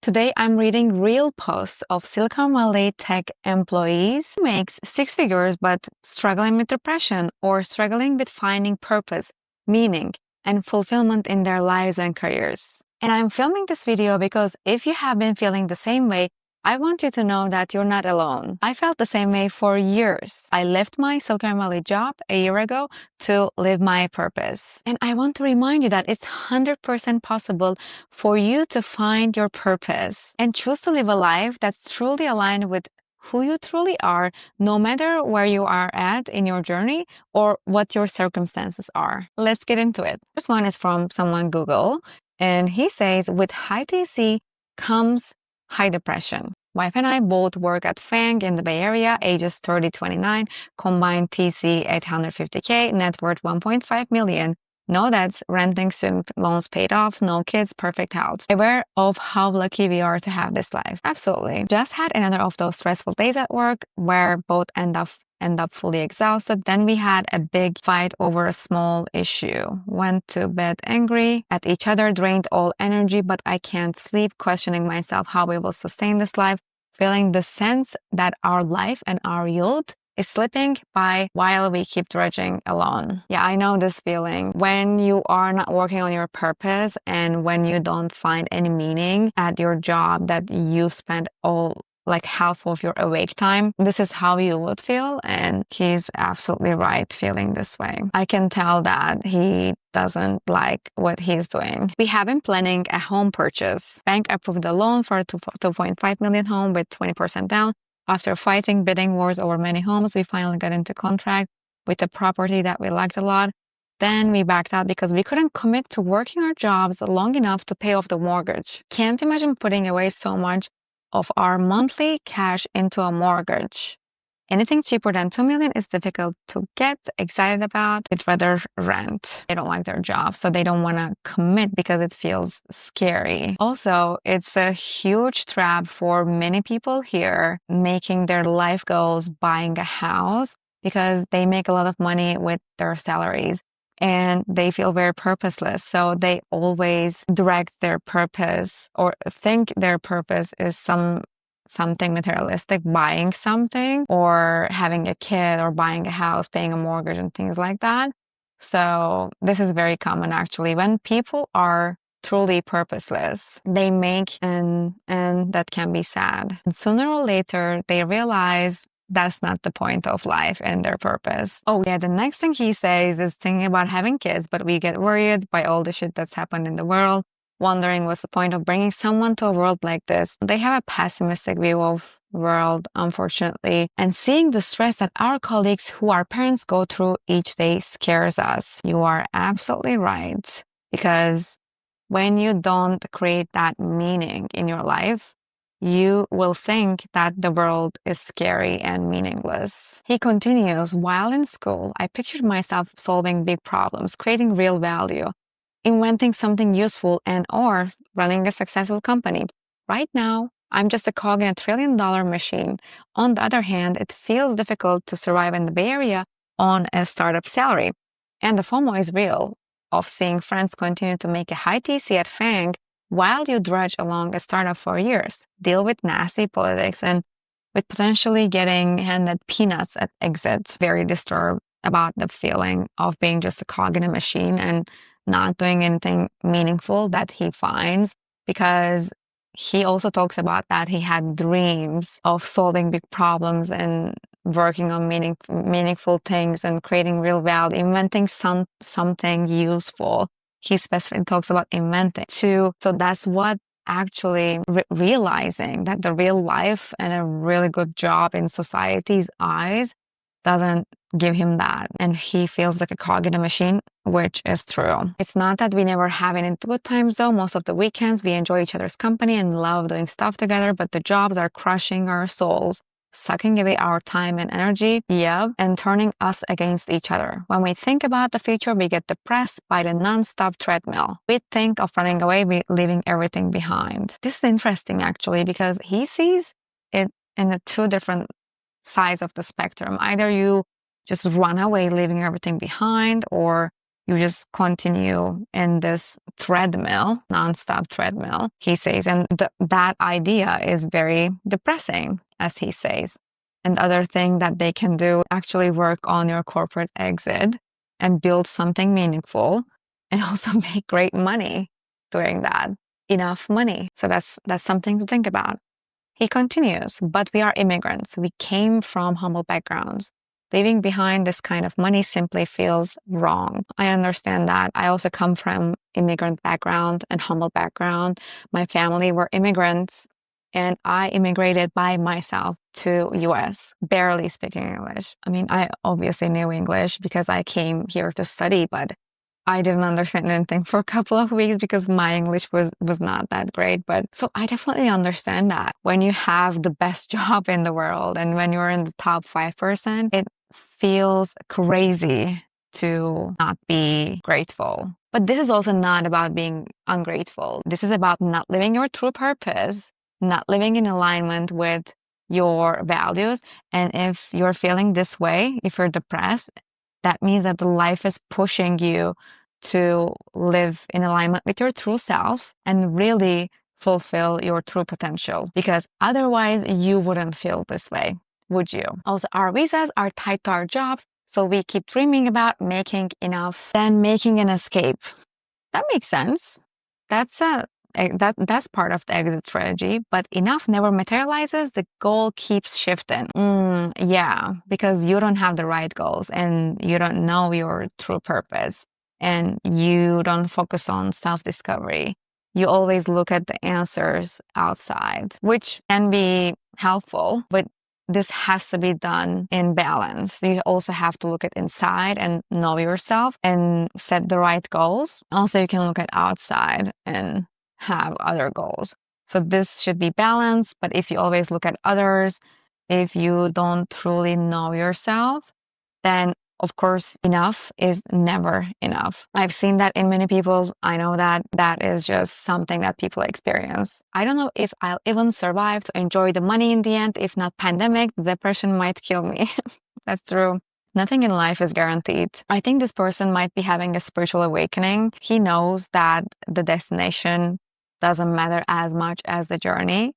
Today, I'm reading real posts of Silicon Valley tech employees who makes six figures but struggling with depression or struggling with finding purpose, meaning, and fulfillment in their lives and careers. And I'm filming this video because if you have been feeling the same way, I want you to know that you're not alone. I felt the same way for years. I left my Silicon Valley job a year ago to live my purpose. And I want to remind you that it's 100% possible for you to find your purpose and choose to live a life that's truly aligned with who you truly are, no matter where you are at in your journey or what your circumstances are. Let's get into it. First one is from someone Google, and he says, with high TC comes high depression. Wife and I both work at FANG in the Bay Area, ages 30-29, combined TC 850K, net worth 1.5 million. No debts, renting, student loans paid off, no kids, perfect health. Aware of how lucky we are to have this life. Absolutely. Just had another of those stressful days at work where both end up fully exhausted. Then we had a big fight over a small issue. Went to bed angry at each other, drained all energy, but I can't sleep, questioning myself how we will sustain this life, feeling the sense that our life and our youth is slipping by while we keep drudging alone. Yeah, I know this feeling. When you are not working on your purpose and when you don't find any meaning at your job that you spend half of your awake time, this is how you would feel, and he's absolutely right feeling this way. I can tell that he doesn't like what he's doing. We have been planning a home purchase. Bank approved a loan for a 2.5 million home with 20% down. After fighting bidding wars over many homes, we finally got into contract with a property that we liked a lot. Then we backed out because we couldn't commit to working our jobs long enough to pay off the mortgage. Can't imagine putting away so much of our monthly cash into a mortgage. Anything cheaper than 2 million is difficult to get excited about. They'd rather rent. They don't like their job, so they don't want to commit because it feels scary. Also, it's a huge trap for many people here making their life goals buying a house because they make a lot of money with their salaries and they feel very purposeless. So they always direct their purpose or think their purpose is something materialistic, buying something or having a kid or buying a house, paying a mortgage and things like that. So this is very common actually. When people are truly purposeless, they make and that can be sad. And sooner or later, they realize that's not the point of life and their purpose. Oh yeah, the next thing he says is thinking about having kids, but we get worried by all the shit that's happened in the world, wondering what's the point of bringing someone to a world like this. They have a pessimistic view of the world, unfortunately, and seeing the stress that our colleagues who are parents go through each day scares us. You are absolutely right, because when you don't create that meaning in your life, you will think that the world is scary and meaningless. He continues, while in school, I pictured myself solving big problems, creating real value, inventing something useful or running a successful company. Right now, I'm just a cog in a $1 trillion machine. On the other hand, it feels difficult to survive in the Bay Area on a startup salary. And the FOMO is real, of seeing friends continue to make a high TC at FANG while you drudge along a startup for years, deal with nasty politics, and with potentially getting handed peanuts at exit. Very disturbed about the feeling of being just a cog in a machine and not doing anything meaningful that he finds, because he also talks about that he had dreams of solving big problems and working on meaningful things and creating real value, inventing something useful. He specifically talks about inventing too. So that's what actually realizing that the real life and a really good job in society's eyes doesn't give him that. And he feels like a cog in a machine, which is true. It's not that we never have any good times though. Most of the weekends we enjoy each other's company and love doing stuff together, but the jobs are crushing our souls, sucking away our time and energy, and turning us against each other. When we think about the future, we get depressed by the non-stop treadmill. We think of running away, leaving everything behind. This is interesting actually, because he sees it in the two different sides of the spectrum. Either you just run away, leaving everything behind, or You just continue in this treadmill, nonstop treadmill, he says. And that idea is very depressing, as he says. And the other thing that they can do, actually work on your corporate exit and build something meaningful and also make great money doing that. Enough money. So that's something to think about. He continues, but we are immigrants. We came from humble backgrounds. Leaving behind this kind of money simply feels wrong. I understand that. I also come from immigrant background and humble background. My family were immigrants, and I immigrated by myself to US, barely speaking English. I mean, I obviously knew English because I came here to study, but I didn't understand anything for a couple of weeks because my English was not that great. But so I definitely understand that when you have the best job in the world and when you're in the top 5%, it feels crazy to not be grateful. But this is also not about being ungrateful. This is about not living your true purpose, not living in alignment with your values. And if you're feeling this way, if you're depressed, that means that the life is pushing you to live in alignment with your true self and really fulfill your true potential, because otherwise you wouldn't feel this way, would you? Also, our visas are tied to our jobs, so we keep dreaming about making enough, then making an escape. That makes sense. That's part of the exit strategy, but enough never materializes. The goal keeps shifting. Yeah, because you don't have the right goals and you don't know your true purpose and you don't focus on self-discovery. You always look at the answers outside, which can be helpful, but this has to be done in balance. You also have to look at inside and know yourself and set the right goals. Also, you can look at outside and have other goals. So this should be balanced. But if you always look at others, if you don't truly know yourself, then of course, enough is never enough. I've seen that in many people. I know that that is just something that people experience. I don't know if I'll even survive to enjoy the money in the end. If not pandemic, depression might kill me. That's true. Nothing in life is guaranteed. I think this person might be having a spiritual awakening. He knows that the destination doesn't matter as much as the journey,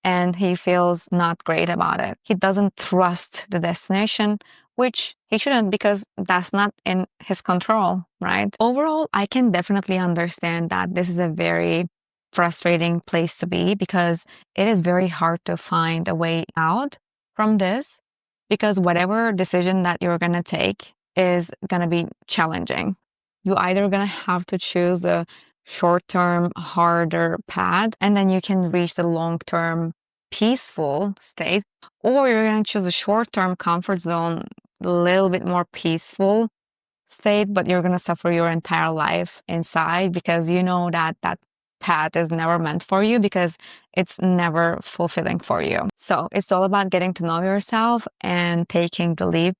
and he feels not great about it. He doesn't trust the destination, which he shouldn't, because that's not in his control, right? Overall, I can definitely understand that this is a very frustrating place to be, because it is very hard to find a way out from this, because whatever decision that you're going to take is going to be challenging. You're either going to have to choose the short-term, harder path, and then you can reach the long-term peaceful state, or you're going to choose a short-term comfort zone, a little bit more peaceful state, but you're going to suffer your entire life inside because you know that that path is never meant for you, because it's never fulfilling for you. So it's all about getting to know yourself and taking the leap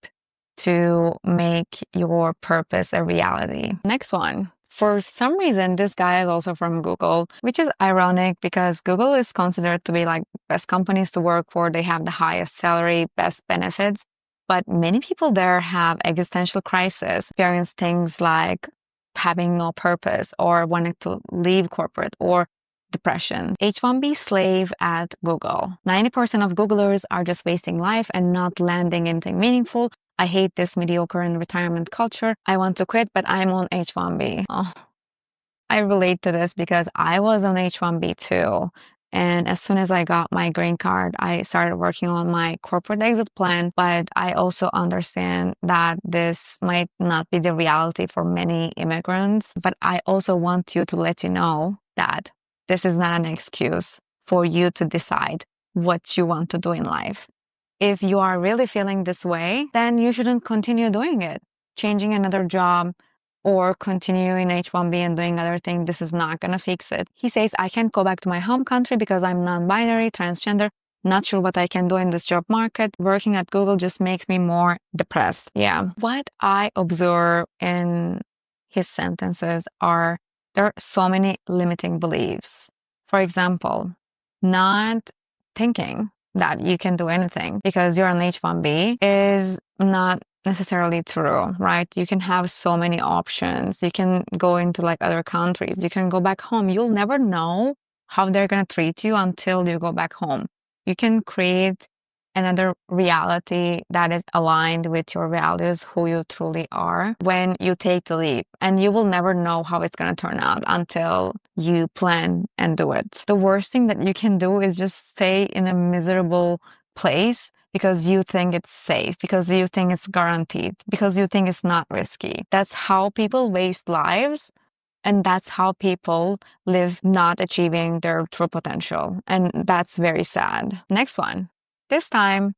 to make your purpose a reality. Next one. For some reason, this guy is also from Google, which is ironic because Google is considered to be like best companies to work for. They have the highest salary, best benefits, but many people there have existential crisis, experience things like having no purpose or wanting to leave corporate or depression. H-1B slave at Google. 90% of Googlers are just wasting life and not landing anything meaningful. I hate this mediocre and retirement culture. I want to quit, but I'm on H-1B. Oh, I relate to this because I was on H-1B too. And as soon as I got my green card, I started working on my corporate exit plan. But I also understand that this might not be the reality for many immigrants. But I also want to let you know that this is not an excuse for you to decide what you want to do in life. If you are really feeling this way, then you shouldn't continue doing it. Changing another job or continuing H-1B and doing other things, this is not going to fix it. He says, I can't go back to my home country because I'm non-binary, transgender, not sure what I can do in this job market. Working at Google just makes me more depressed. Yeah. What I observe in his sentences are, there are so many limiting beliefs. For example, not thinking that you can do anything because you're on H-1B is not necessarily true, right? You can have so many options. You can go into like other countries. You can go back home. You'll never know how they're going to treat you until you go back home. You can create another reality that is aligned with your values, who you truly are when you take the leap. And you will never know how it's going to turn out until you plan and do it. The worst thing that you can do is just stay in a miserable place because you think it's safe, because you think it's guaranteed, because you think it's not risky. That's how people waste lives. And that's how people live not achieving their true potential. And that's very sad. Next one. This time,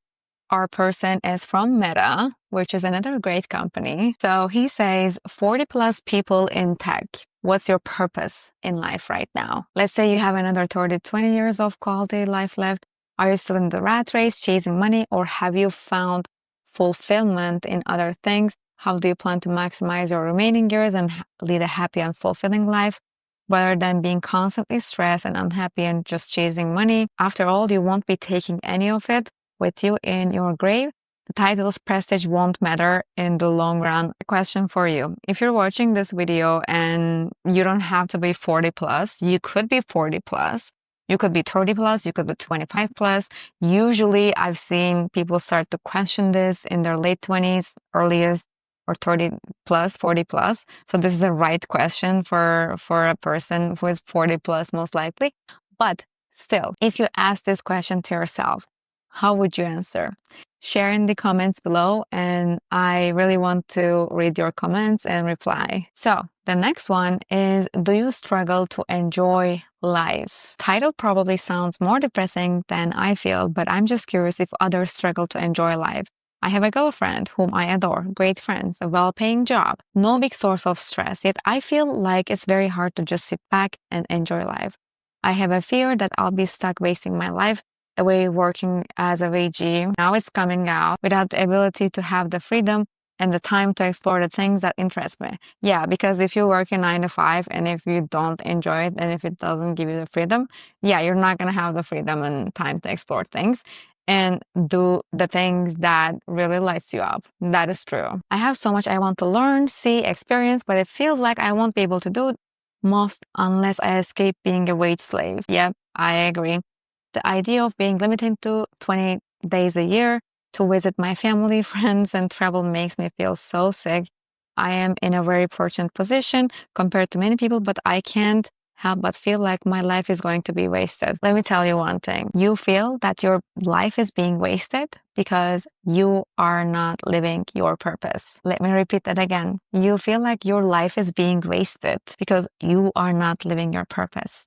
our person is from Meta, which is another great company. So he says, 40 plus people in tech. What's your purpose in life right now? Let's say you have another 30, 20 years of quality life left. Are you still in the rat race chasing money, or have you found fulfillment in other things? How do you plan to maximize your remaining years and lead a happy and fulfilling life rather than being constantly stressed and unhappy and just chasing money? After all, you won't be taking any of it with you in your grave. The title's prestige won't matter in the long run. A question for you. If you're watching this video and you don't have to be 40 plus, you could be 40 plus. You could be 30 plus, you could be 25 plus. Usually I've seen people start to question this in their late 20s, earliest, or 30 plus, 40 plus. So this is a right question for a person who is 40 plus most likely. But still, if you ask this question to yourself, how would you answer? Share in the comments below, and I really want to read your comments and reply. So the next one is, do you struggle to enjoy life? Title probably sounds more depressing than I feel, but I'm just curious if others struggle to enjoy life. I have a girlfriend whom I adore, great friends, a well-paying job, no big source of stress, yet I feel like it's very hard to just sit back and enjoy life. I have a fear that I'll be stuck wasting my life away working as a VG. Now it's coming out without the ability to have the freedom and the time to explore the things that interest me. Yeah, because if you work in 9 to 5 and if you don't enjoy it and if it doesn't give you the freedom, yeah, you're not going to have the freedom and time to explore things and do the things that really lights you up. That is true. I have so much I want to learn, see, experience, but it feels like I won't be able to do most unless I escape being a wage slave. Yep, I agree. The idea of being limited to 20 days a year to visit my family, friends, and travel makes me feel so sick. I am in a very fortunate position compared to many people, but I can't help but feel like my life is going to be wasted. Let me tell you one thing. You feel that your life is being wasted because you are not living your purpose. Let me repeat that again. You feel like your life is being wasted because you are not living your purpose,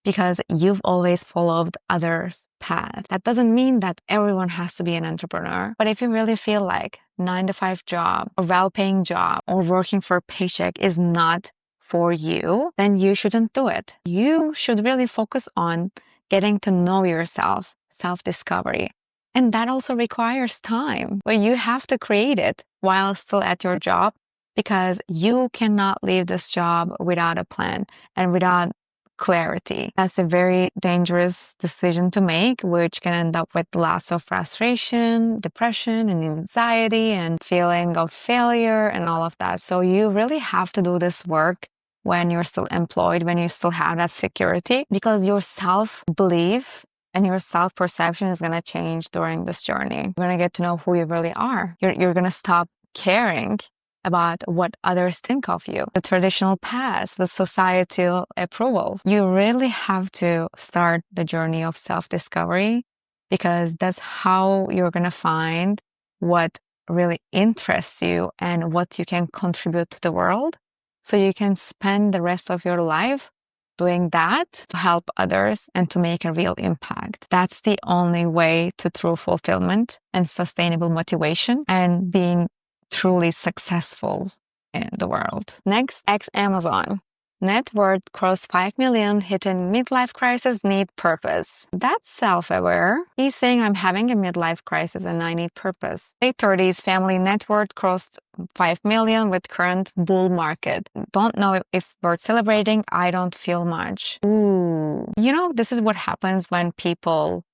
because you've always followed others' path. That doesn't mean that everyone has to be an entrepreneur, but if you really feel like 9 to 5 job or well-paying job or working for a paycheck is not for you, then you shouldn't do it. You should really focus on getting to know yourself, self-discovery. And that also requires time, but you have to create it while still at your job, because you cannot leave this job without a plan and without clarity. That's a very dangerous decision to make, which can end up with lots of frustration, depression, and anxiety, and feeling of failure, and all of that. So you really have to do this work when you're still employed, when you still have that security, because your self-belief and your self-perception is going to change during this journey. You're going to get to know who you really are. You're going to stop caring about what others think of you, the traditional past, the societal approval. You really have to start the journey of self-discovery, because that's how you're going to find what really interests you and what you can contribute to the world. So you can spend the rest of your life doing that to help others and to make a real impact. That's the only way to true fulfillment and sustainable motivation and being truly successful in the world. Next, ex-Amazon. Net worth crossed 5 million, hitting midlife crisis, need purpose. That's self-aware. He's saying, I'm having a midlife crisis and I need purpose. Late 30s, family net worth crossed 5 million with current bull market. Don't know if worth celebrating. I don't feel much. Ooh. You know, this is what happens when people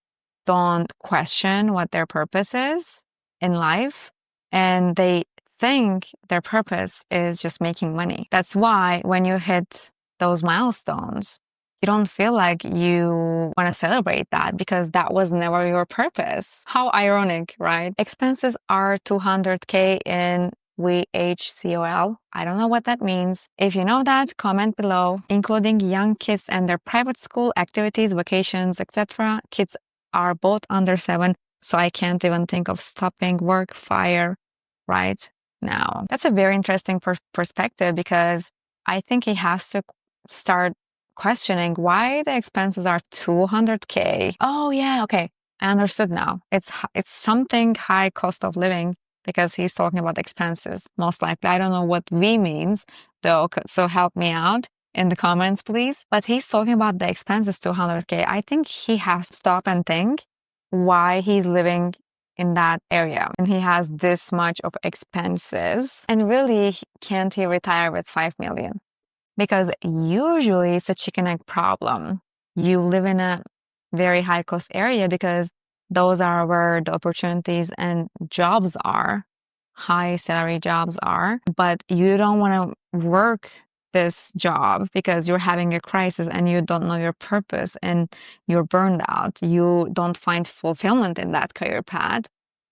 don't question what their purpose is in life, and they think their purpose is just making money. That's why when you hit those milestones, you don't feel like you want to celebrate that because that was never your purpose. How ironic, right? Expenses are $200K in VHCOL. I don't know what that means. If you know that, comment below, including young kids and their private school activities, vacations, etc. Kids are both under 7, so I can't even think of stopping work fire right now. That's a very interesting perspective because I think he has to start questioning why the expenses are $200K. Oh yeah, okay. I understood now. It's something high cost of living because he's talking about expenses, most likely. I don't know what V means though, so help me out in the comments, please. But he's talking about the expenses $200K. I think he has to stop and think why he's living in that area and he has this much of expenses, and really can't he retire with 5 million? Because usually it's a chicken egg problem. You live in a very high cost area because those are where the opportunities and jobs are, high salary jobs are, but you don't want to work this job because you're having a crisis and you don't know your purpose and you're burned out. You don't find fulfillment in that career path.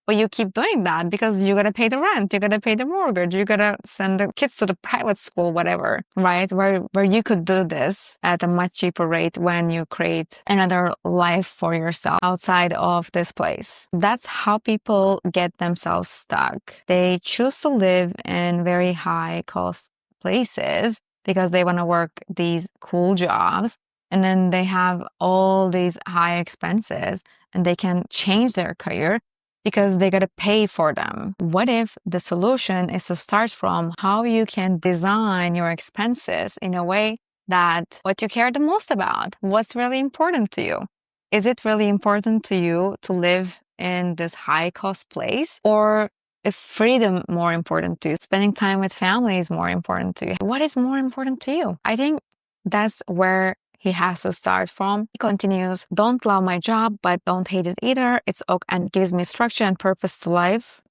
But you keep doing that because you gotta pay the rent, you gotta pay the mortgage, you gotta send the kids to the private school, whatever, right? Where you could do this at a much cheaper rate when you create another life for yourself outside of this place. That's how people get themselves stuck. They choose to live in very high cost places because they want to work these cool jobs, and then they have all these high expenses and they can change their career because they got to pay for them. What if the solution is to start from how you can design your expenses in a way that what you care the most about, what's really important to you? Is it really important to you to live in this high cost place, or is freedom more important to you? Spending time with family is more important to you. What is more important to you? I think that's where he has to start from. He continues, don't love my job, but don't hate it either. It's okay and gives me structure and purpose to life.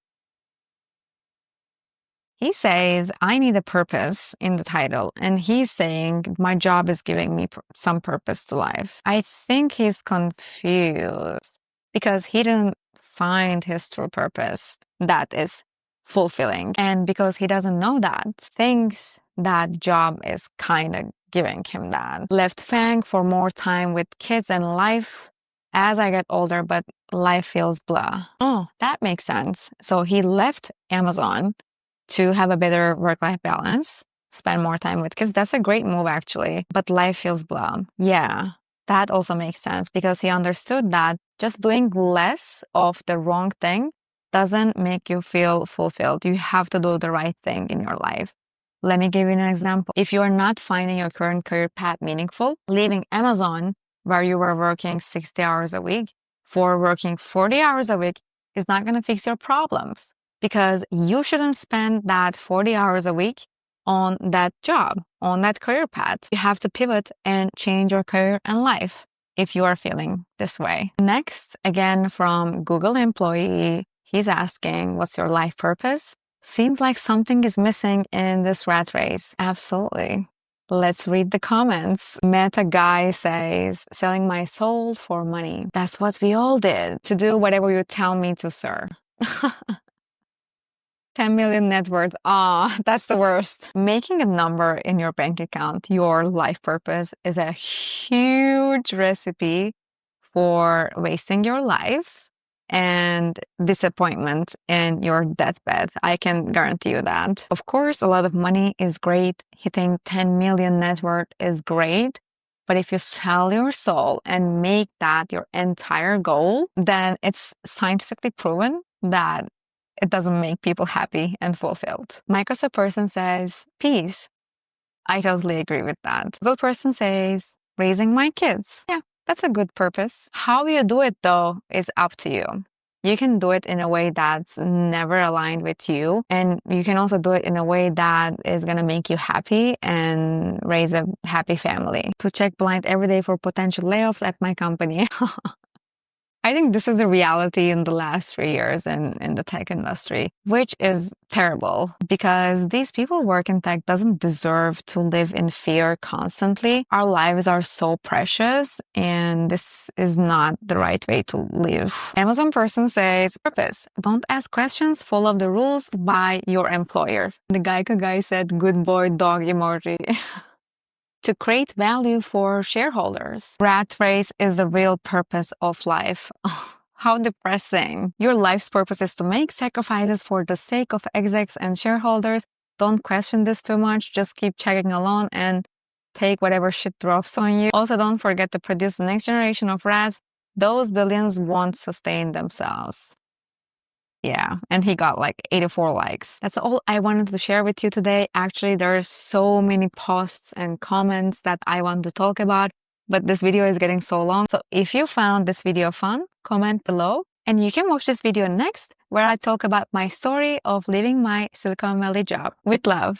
He says, I need a purpose in the title. And he's saying, my job is giving me some purpose to life. I think he's confused because he didn't find his true purpose that is fulfilling. And because he doesn't know that, thinks that job is kind of giving him that. Left FANG for more time with kids and life as I get older, but life feels blah. Oh, that makes sense. So he left Amazon to have a better work-life balance, spend more time with kids. That's a great move, actually. But life feels blah. Yeah, that also makes sense because he understood that just doing less of the wrong thing doesn't make you feel fulfilled. You have to do the right thing in your life. Let me give you an example. If you are not finding your current career path meaningful, leaving Amazon, where you were working 60 hours a week, for working 40 hours a week is not going to fix your problems, because you shouldn't spend that 40 hours a week on that job, on that career path. You have to pivot and change your career and life if you are feeling this way. Next, again from Google employee, he's asking, what's your life purpose? Seems like something is missing in this rat race. Absolutely. Let's read the comments. Meta guy says, selling my soul for money. That's what we all did. To do whatever you tell me to, sir. 10 million net worth. That's the worst. Making a number in your bank account your life purpose is a huge recipe for wasting your life and disappointment in your deathbed. I can guarantee you that. Of course, a lot of money is great. Hitting 10 million net worth is great. But if you sell your soul and make that your entire goal, then it's scientifically proven that it doesn't make people happy and fulfilled. Microsoft person says, peace. I totally agree with that. Google person says, raising my kids. Yeah, that's a good purpose. How you do it, though, is up to you. You can do it in a way that's never aligned with you. And you can also do it in a way that is going to make you happy and raise a happy family. To check blind every day for potential layoffs at my company. I think this is the reality in the last 3 years in the tech industry, which is terrible because these people work in tech doesn't deserve to live in fear constantly. Our lives are so precious and this is not the right way to live. Amazon person says, purpose. Don't ask questions, follow the rules by your employer. The Geico guy said, good boy dog emoji. To create value for shareholders. Rat race is the real purpose of life. How depressing. Your life's purpose is to make sacrifices for the sake of execs and shareholders. Don't question this too much. Just keep chugging along and take whatever shit drops on you. Also, don't forget to produce the next generation of rats. Those billions won't sustain themselves. Yeah, and he got like 84 likes. That's all I wanted to share with you today. Actually, there's so many posts and comments that I want to talk about, but this video is getting so long. So if you found this video fun, comment below. And you can watch this video next, where I talk about my story of leaving my Silicon Valley job. With love.